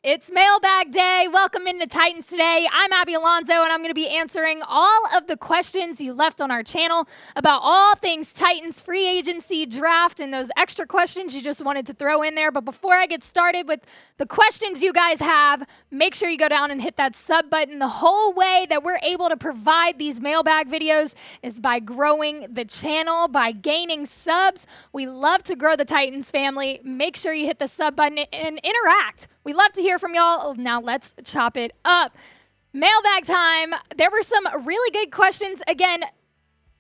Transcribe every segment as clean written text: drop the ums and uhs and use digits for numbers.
It's mailbag day. Welcome into Titans today. I'm Abby Alonzo, and I'm going to be answering all of the questions you left on our channel about all things Titans, free agency, draft, and those extra questions you just wanted to throw in there. But before I get started with the questions you guys have, make sure you go down and hit that sub button. The whole way that we're able to provide these mailbag videos is by growing the channel, by gaining subs. We love to grow the Titans family. Make sure you hit the sub button and interact. We love to hear from y'all. Now let's chop it up. Mailbag time. There were some really good questions. Again,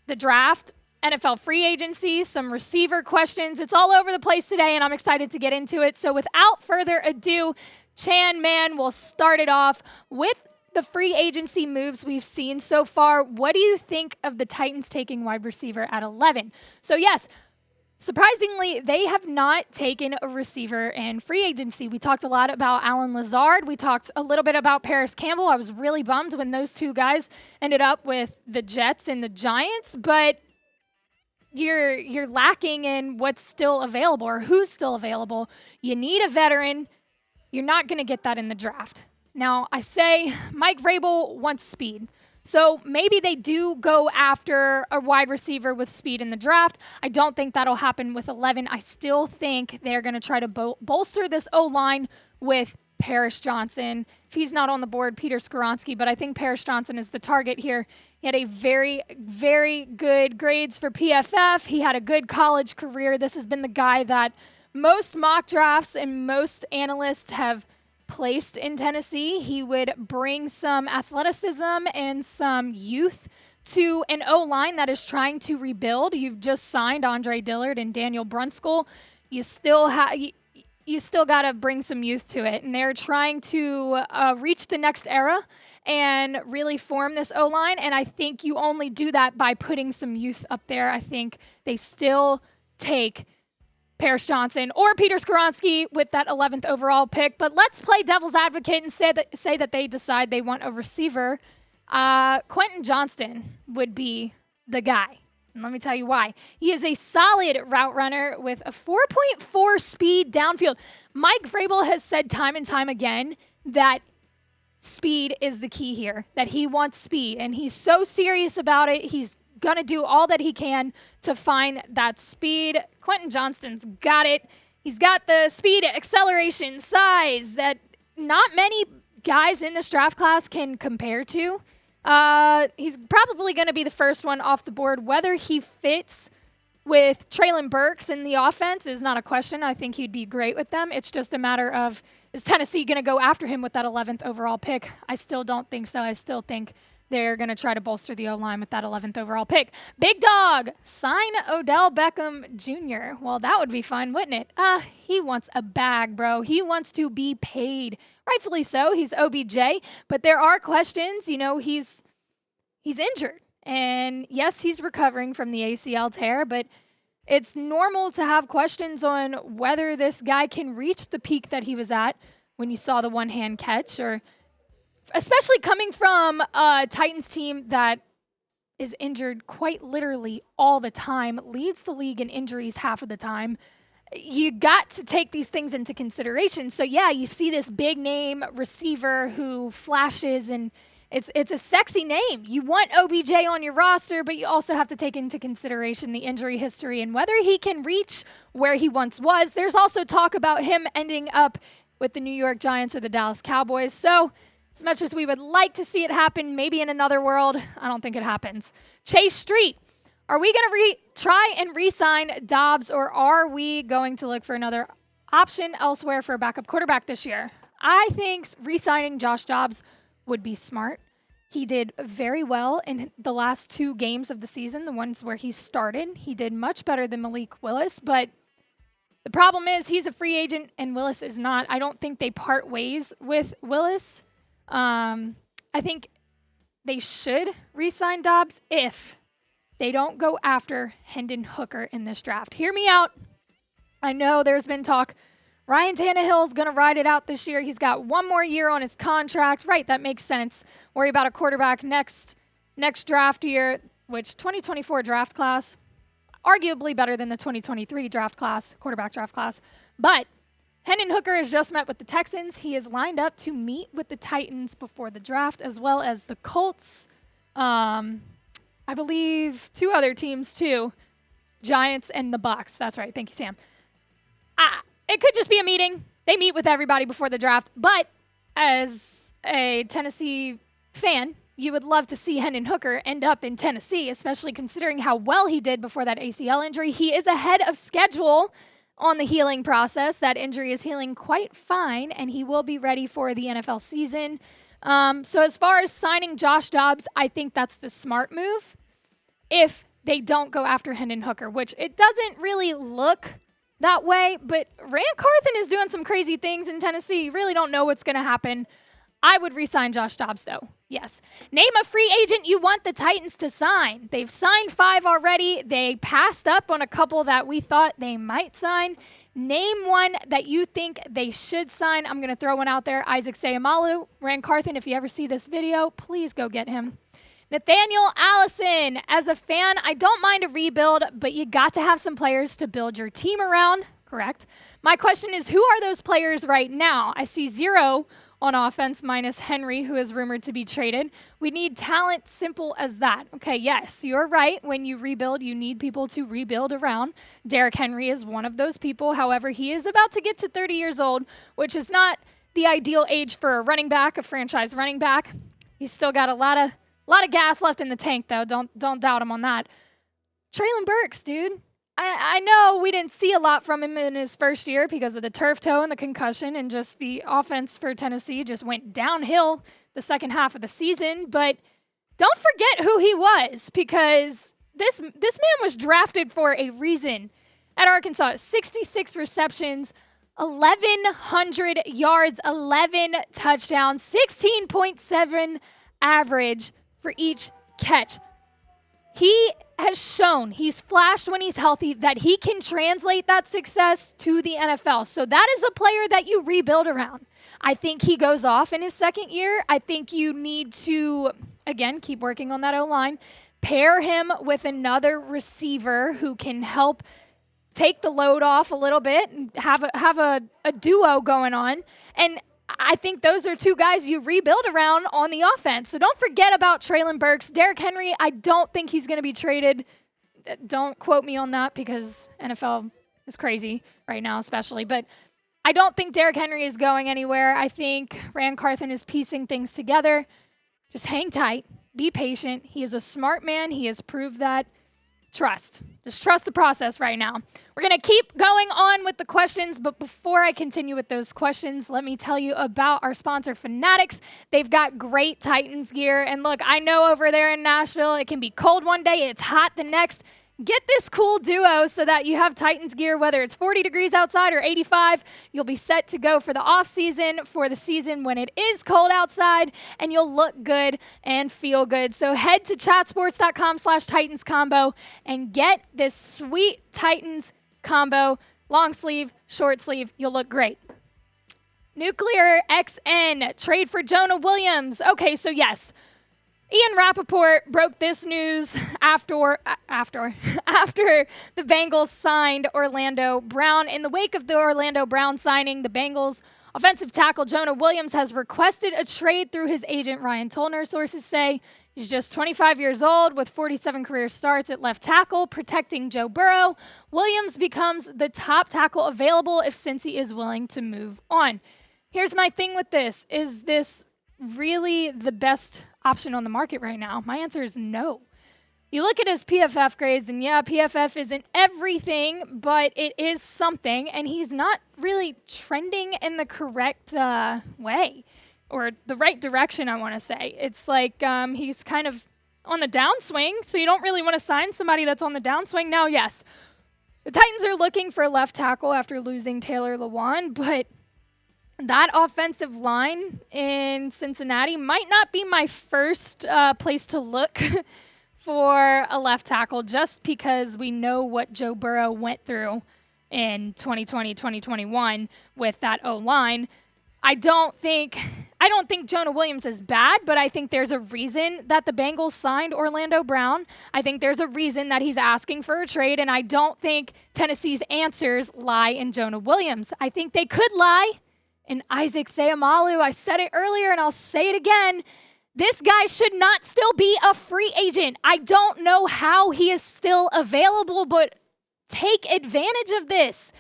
the draft, NFL free agency, some receiver questions. It's all over the place today, and I'm excited to get into it. So without further ado, Chan Man will start it off with the free agency moves we've seen so far. What do you think of the Titans taking wide receiver at 11? So yes, surprisingly, they have not taken a receiver in free agency. We talked a lot about Allen Lazard. We talked a little bit about Paris Campbell. I was really bummed when those two guys ended up with the Jets and the Giants, but you're lacking in what's still available or who's still available. You need a veteran. You're not going to get that in the draft. Now, I say Mike Vrabel wants speed. So maybe they do go after a wide receiver with speed in the draft. I don't think that'll happen with 11. I still think they're going to try to bolster this O-line with Paris Johnson. If he's not on the board, Peter Skoronski, but I think Paris Johnson is the target here. He had a very, very good grades for PFF. He had a good college career. This has been the guy that most mock drafts and most analysts have placed in Tennessee. He would bring some athleticism and some youth to an O-line that is trying to rebuild. You've just signed Andre Dillard and Daniel Brunskill. You still got to bring some youth to it, and they're trying to reach the next era and really form this O-line, and I think you only do that by putting some youth up there. I think they still take Paris Johnson or Peter Skoronski with that 11th overall pick. But let's play devil's advocate and say that they decide they want a receiver. Quentin Johnston would be the guy. And let me tell you why. He is a solid route runner with a 4.4 speed downfield. Mike Vrabel has said time and time again that speed is the key here, that he wants speed. And he's so serious about it. He's going to do all that he can to find that speed. Quentin Johnston's got it. He's got the speed, acceleration, size that not many guys in this draft class can compare to. He's probably going to be the first one off the board. Whether he fits with Treylon Burks in the offense is not a question. I think he'd be great with them. It's just a matter of, is Tennessee going to go after him with that 11th overall pick? I still don't think so. I still think they're going to try to bolster the O-line with that 11th overall pick. Big Dog, sign Odell Beckham Jr. Well, that would be fun, wouldn't it? He wants a bag, bro. He wants to be paid. Rightfully so. He's OBJ. But there are questions. You know, he's injured. And yes, he's recovering from the ACL tear, but it's normal to have questions on whether this guy can reach the peak that he was at when you saw the one-hand catch, or especially coming from a Titans team that is injured quite literally all the time, leads the league in injuries half of the time. You got to take these things into consideration. So yeah, you see this big name receiver who flashes, and it's a sexy name. You want OBJ on your roster, but you also have to take into consideration the injury history and whether he can reach where he once was. There's also talk about him ending up with the New York Giants or the Dallas Cowboys. So as much as we would like to see it happen, maybe in another world, I don't think it happens. Chase Street, are we going to try and re-sign Dobbs, or are we going to look for another option elsewhere for a backup quarterback this year? I think re-signing Josh Dobbs would be smart. He did very well in the last 2 games of the season, the ones where he started. He did much better than Malik Willis, but the problem is he's a free agent and Willis is not. I don't think they part ways with Willis. I think they should re-sign Dobbs if they don't go after Hendon Hooker in this draft. Hear me out. I know there's been talk Ryan Tannehill's going to ride it out this year. He's got 1 more year on his contract. Right, that makes sense. Worry about a quarterback next draft year, which 2024 draft class, arguably better than the 2023 draft class, quarterback draft class. But Hendon Hooker has just met with the Texans. He is lined up to meet with the Titans before the draft, as well as the Colts. I believe 2 other teams too, Giants and the Bucs. That's right. Thank you, Sam. It could just be a meeting. They meet with everybody before the draft. But as a Tennessee fan, you would love to see Hendon Hooker end up in Tennessee, especially considering how well he did before that ACL injury. He is ahead of schedule on the healing process. That injury is healing quite fine, and he will be ready for the NFL season. So as far as signing Josh Dobbs, I think that's the smart move if they don't go after Hendon Hooker, which it doesn't really look that way, but Carthon is doing some crazy things in Tennessee. You really don't know what's going to happen. I would re-sign Josh Dobbs, though. Yes. Name a free agent you want the Titans to sign. They've signed 5 already. They passed up on a couple that we thought they might sign. Name one that you think they should sign. I'm going to throw one out there. Isaac Seumalo. Carthon, if you ever see this video, please go get him. Nathaniel Allison. As a fan, I don't mind a rebuild, but you got to have some players to build your team around. Correct. My question is, who are those players right now? I see 0 on offense minus Henry, who is rumored to be traded. We need talent, simple as that. Okay, yes, you're right. When you rebuild, you need people to rebuild around. Derrick Henry is one of those people. However, he is about to get to 30 years old, which is not the ideal age for a running back, a franchise running back. He's still got a lot of gas left in the tank, though. Don't doubt him on that. Treylon Burks, dude. I know we didn't see a lot from him in his first year because of the turf toe and the concussion, and just the offense for Tennessee just went downhill the second half of the season. But don't forget who he was, because this man was drafted for a reason at Arkansas. 66 receptions, 1,100 yards, 11 touchdowns, 16.7 average for each catch. He has shown, he's flashed when he's healthy, that he can translate that success to the NFL. So that is a player that you rebuild around. I think he goes off in his second year. I think you need to, again, keep working on that O-line. Pair him with another receiver who can help take the load off a little bit and have a duo going on. And I think those are 2 guys you rebuild around on the offense. So don't forget about Treylon Burks. Derrick Henry, I don't think he's going to be traded. Don't quote me on that, because NFL is crazy right now especially. But I don't think Derrick Henry is going anywhere. I think Carthon is piecing things together. Just hang tight. Be patient. He is a smart man. He has proved that. Just trust the process right now. We're going to keep going on with the questions, but before I continue with those questions, let me tell you about our sponsor, Fanatics. They've got great Titans gear, and look, I know over there in Nashville, it can be cold one day, it's hot the next. Get this cool duo so that you have Titans gear, whether it's 40 degrees outside or 85. You'll be set to go for the off season, for the season when it is cold outside, and you'll look good and feel good. So head to chatsports.com/Titans combo and get this sweet Titans combo, long sleeve, short sleeve. You'll look great. Nuclear XN, trade for Jonah Williams. Okay, so yes. Ian Rappaport broke this news after the Bengals signed Orlando Brown. In the wake of the Orlando Brown signing, the Bengals offensive tackle Jonah Williams has requested a trade through his agent Ryan Tolner. Sources say he's just 25 years old with 47 career starts at left tackle, protecting Joe Burrow. Williams becomes the top tackle available if Cincy is willing to move on. Here's my thing with this. Is this really the best option on the market right now? My answer is no. You look at his PFF grades, and yeah, PFF isn't everything, but it is something, and he's not really trending in the correct way, or the right direction, I want to say. It's like he's kind of on the downswing, so you don't really want to sign somebody that's on the downswing. Now, yes, the Titans are looking for a left tackle after losing Taylor Lewan, but that offensive line in Cincinnati might not be my first place to look for a left tackle, just because we know what Joe Burrow went through in 2020, 2021 with that O-line. I don't think I don't think Jonah Williams is bad, but I think there's a reason that the Bengals signed Orlando Brown. I think there's a reason that he's asking for a trade, and I don't think Tennessee's answers lie in Jonah Williams. I think they could lie in Isaac Seumalo. I said it earlier, and I'll say it again. This guy should not still be a free agent. I don't know how he is still available, but take advantage of this.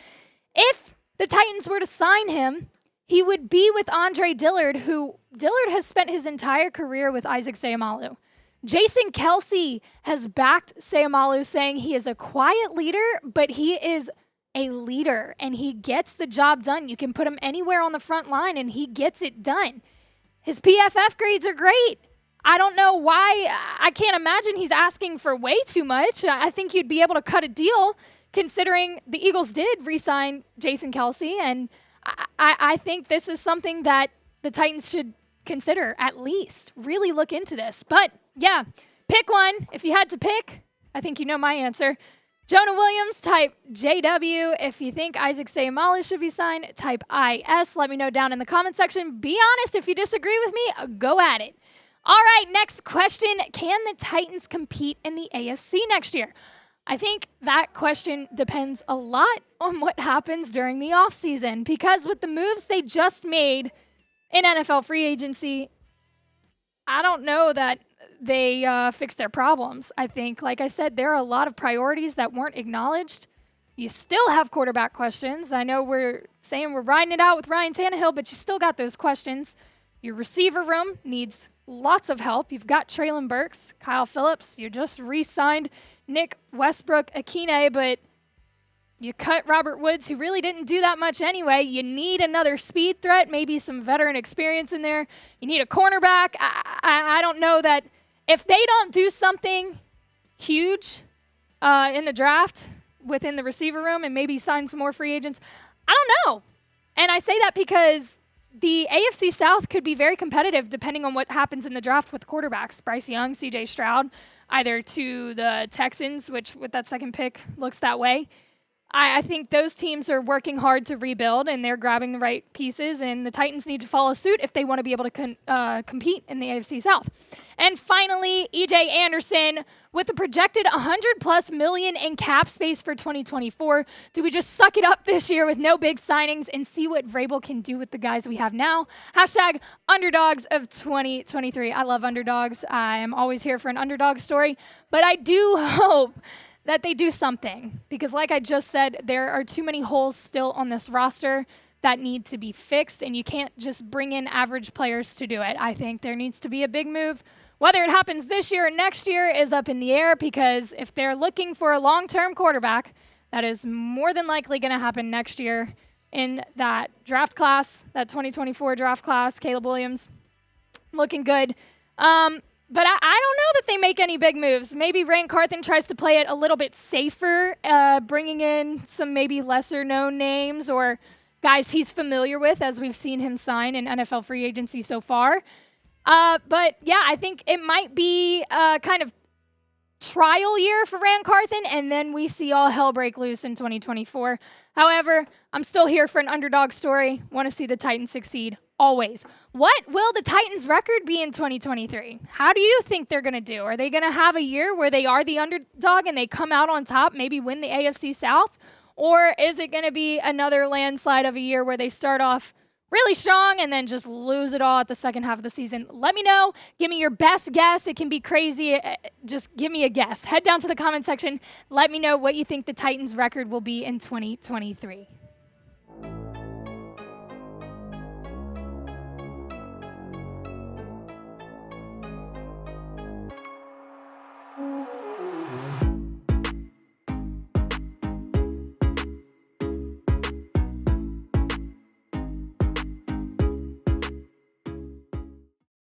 If the Titans were to sign him, he would be with Andre Dillard, who Dillard has spent his entire career with Isaac Seumalo. Jason Kelce has backed Seumalo, saying he is a quiet leader, but he is a leader, and he gets the job done. You can put him anywhere on the front line, and he gets it done. His PFF grades are great. I don't know why. I can't imagine he's asking for way too much. I think you'd be able to cut a deal, considering the Eagles did re-sign Jason Kelce, and I think this is something that the Titans should consider, at least. Really look into this. But, yeah, pick one. If you had to pick, I think you know my answer. Jonah Williams, type JW. If you think Isaac Seumalo should be signed, type IS. Let me know down in the comment section. Be honest. If you disagree with me, go at it. All right, next question. Can the Titans compete in the AFC next year? I think that question depends a lot on what happens during the offseason, because with the moves they just made in NFL free agency, I don't know that they fixed their problems. I think, like I said, there are a lot of priorities that weren't acknowledged. You still have quarterback questions. I know we're saying we're riding it out with Ryan Tannehill, but you still got those questions. Your receiver room needs lots of help. You've got Treylon Burks, Kyle Phillips. You just re-signed Nick Westbrook-Akine, but you cut Robert Woods, who really didn't do that much anyway. You need another speed threat, maybe some veteran experience in there. You need a cornerback. I don't know that if they don't do something huge in the draft within the receiver room and maybe sign some more free agents, I don't know. And I say that because the AFC South could be very competitive depending on what happens in the draft with quarterbacks. Bryce Young, C.J. Stroud, either to the Texans, which with that second pick looks that way. I think those teams are working hard to rebuild, and they're grabbing the right pieces, and the Titans need to follow suit if they want to be able to compete in the AFC South. And finally, E.J. Anderson, with a projected $100+ million in cap space for 2024, do we just suck it up this year with no big signings and see what Vrabel can do with the guys we have now? Hashtag Underdogs of 2023. I love underdogs. I am always here for an underdog story, but I do hope that they do something, because like I just said, there are too many holes still on this roster that need to be fixed, and you can't just bring in average players to do it. I think there needs to be a big move. Whether it happens this year or next year is up in the air, because if they're looking for a long-term quarterback, that is more than likely going to happen next year in that draft class, that 2024 draft class. Caleb Williams looking good. But I don't know that they make any big moves. Maybe Carthon tries to play it a little bit safer, bringing in some maybe lesser-known names or guys he's familiar with, as we've seen him sign in NFL free agency so far. But, yeah, I think it might be a kind of trial year for Carthon, and then we see all hell break loose in 2024. However, I'm still here for an underdog story. Want to see the Titans succeed. Always. What will the Titans' record be in 2023? How do you think they're going to do? Are they going to have a year where they are the underdog and they come out on top, maybe win the AFC South? Or is it going to be another landslide of a year where they start off really strong and then just lose it all at the second half of the season? Let me know. Give me your best guess. It can be crazy. Just give me a guess. Head down to the comment section. Let me know what you think the Titans' record will be in 2023.